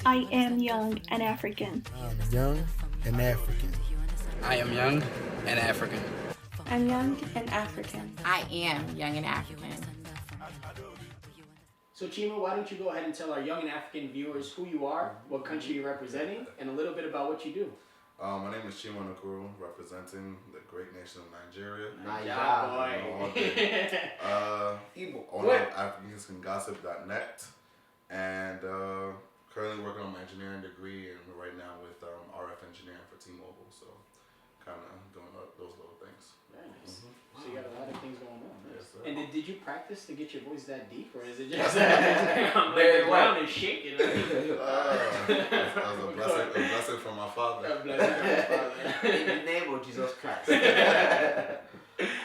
I am young and African. I'm young and African. I am young and African. I'm young and African. I am young and African. So Chima, why don't you go ahead and tell our young and African viewers who you are, what country you're representing, and a little bit about what you do. My name is Chima Onukwuru, representing the great nation of Nigeria. Owner of AfricansCanGossip.net, and currently working on my engineering degree, and right now with RF engineering for T-Mobile. So, kind of doing those little things. Very nice. So you got a lot of things going on. Yes, sir. And did you practice to get your voice that deep, or is it just the ground is shaking? That was a blessing from my father. A blessing from my father. In the name of Jesus Christ.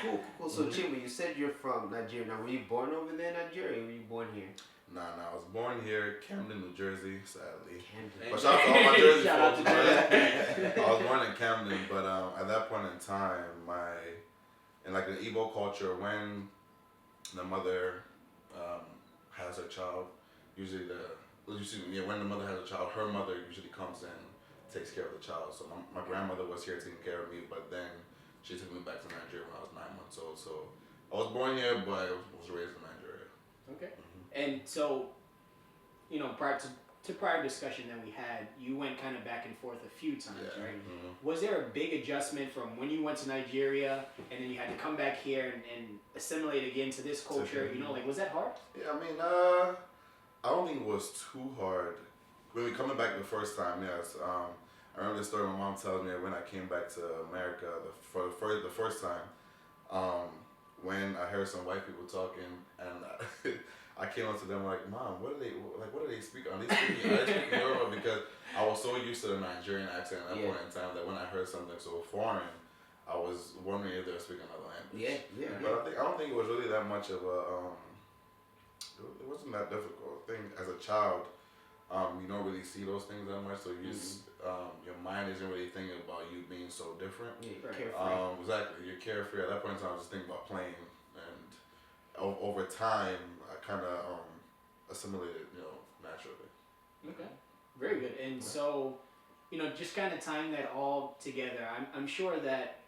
Cool. So Chima, you said you're from Nigeria. Now, were you born over there in Nigeria, or were you born here? Nah, I was born here, Camden, New Jersey, sadly. Camden. But shout out to all my Jersey Shout out folks. to Jersey. I was born in Camden, but at that point in time, in like the Igbo culture, when the mother has her child, when the mother has a child, her mother usually comes in, takes care of the child. So my grandmother was here taking care of me, but then she took me back to Nigeria when I was 9 months old. So I was born here, but I was raised in Nigeria. Okay. And so, prior to prior discussion that we had, you went kind of back and forth a few times, right? Mm-hmm. Was there a big adjustment from when you went to Nigeria and then you had to come back here and assimilate again to this culture? Was that hard? Yeah, I don't think it was too hard. Really, coming back the first time, yes. I remember the story my mom tells me when I came back to America for the first time, when I heard some white people talking, and I came up to them like, Mom, what do they speak? Are they speaking Yoruba? Because I was so used to the Nigerian accent at that point in time that when I heard something so foreign, I was wondering if they were speaking another language. Yeah. But I don't think it was really that much of a. It wasn't that difficult. I think as a child, you don't really see those things that much, so you your mind isn't really thinking about you being so different. Yeah, carefree. Exactly. You're carefree. At that point in time, I was just thinking about playing, and over time, I kind of assimilated, naturally. Okay, very good. And so, just kind of tying that all together, I'm sure that,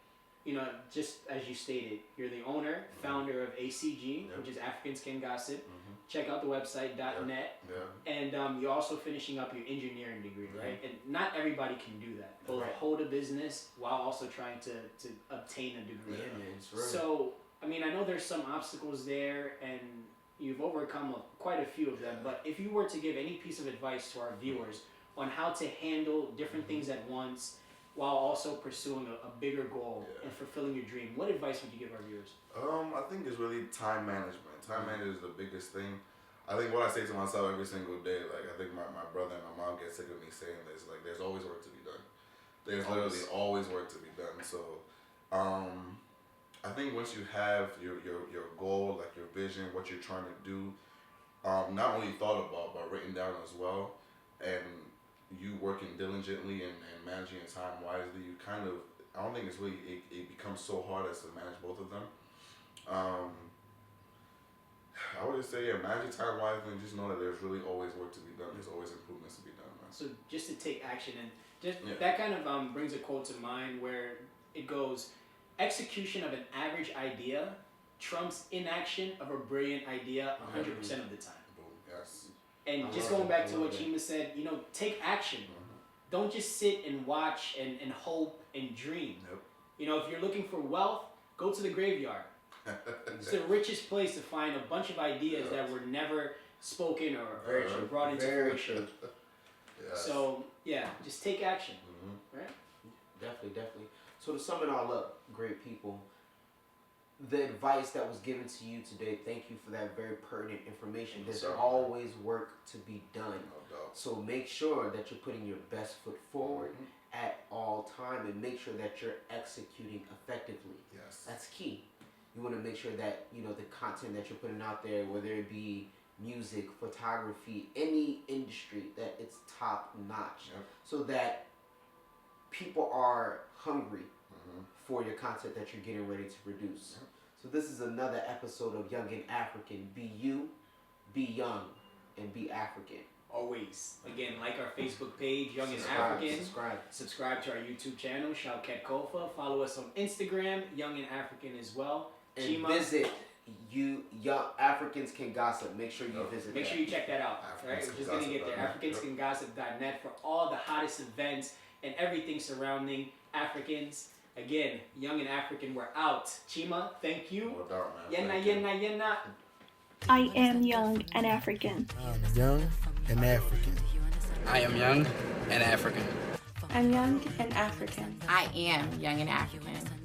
just as you stated, you're the owner, founder of ACG, which is Africans Can Gossip. Check out the website .net, and you're also finishing up your engineering degree, right? And not everybody can do that. Both hold a business while also trying to obtain a degree. Yeah, man, it's real. So, I know there's some obstacles there, and you've overcome quite a few of them. But if you were to give any piece of advice to our viewers on how to handle different things at once, while also pursuing a bigger goal and fulfilling your dream, what advice would you give our viewers? I think it's really time management. Time management is the biggest thing. I think what I say to myself every single day, like I think my brother and my mom get sick of me saying this, like there's always work to be done. There's literally always work to be done. So I think once you have your goal, like your vision, what you're trying to do, not only thought about but written down as well, and you working diligently and managing your time wisely, you kind of, I don't think it's really, it becomes so hard as to manage both of them. I would just say, manage your time wisely and just know that there's really always work to be done. There's always improvements to be done. Man. So just to take action, and just that kind of brings a quote to mind where it goes, execution of an average idea trumps inaction of a brilliant idea 100% of the time. Boom. Yes. And just going back to what Chima said, take action. Don't just sit and watch and hope and dream. If you're looking for wealth, go to the graveyard. It's the richest place to find a bunch of ideas that were never spoken or brought into fruition. So, just take action. Right? Definitely. So to sum it all up, great people, the advice that was given to you today, thank you for that very pertinent information. There's always work to be done. So make sure that you're putting your best foot forward at all time, and make sure that you're executing effectively. Yes. That's key. You want to make sure that, the content that you're putting out there, whether it be music, photography, any industry, that it's top notch. So that people are hungry for your content that you're getting ready to produce. So this is another episode of Young and African. Be you, be young, and be African. always. Again, like our Facebook page, Young and African. Subscribe to our YouTube channel, Shauket Kofa. Follow us on Instagram, Young and African as well. And Chima, visit Young Africans Can Gossip. Make sure you visit. Make sure you check that out. Right, we're just gonna get there. AfricansCanGossip.net for all the hottest events and everything surrounding Africans. Again, Young and African, we're out. Chima, thank you. No doubt, man. Yenna. I am young and African. I'm young and African. I am young and African. I'm young and African. I am young and African.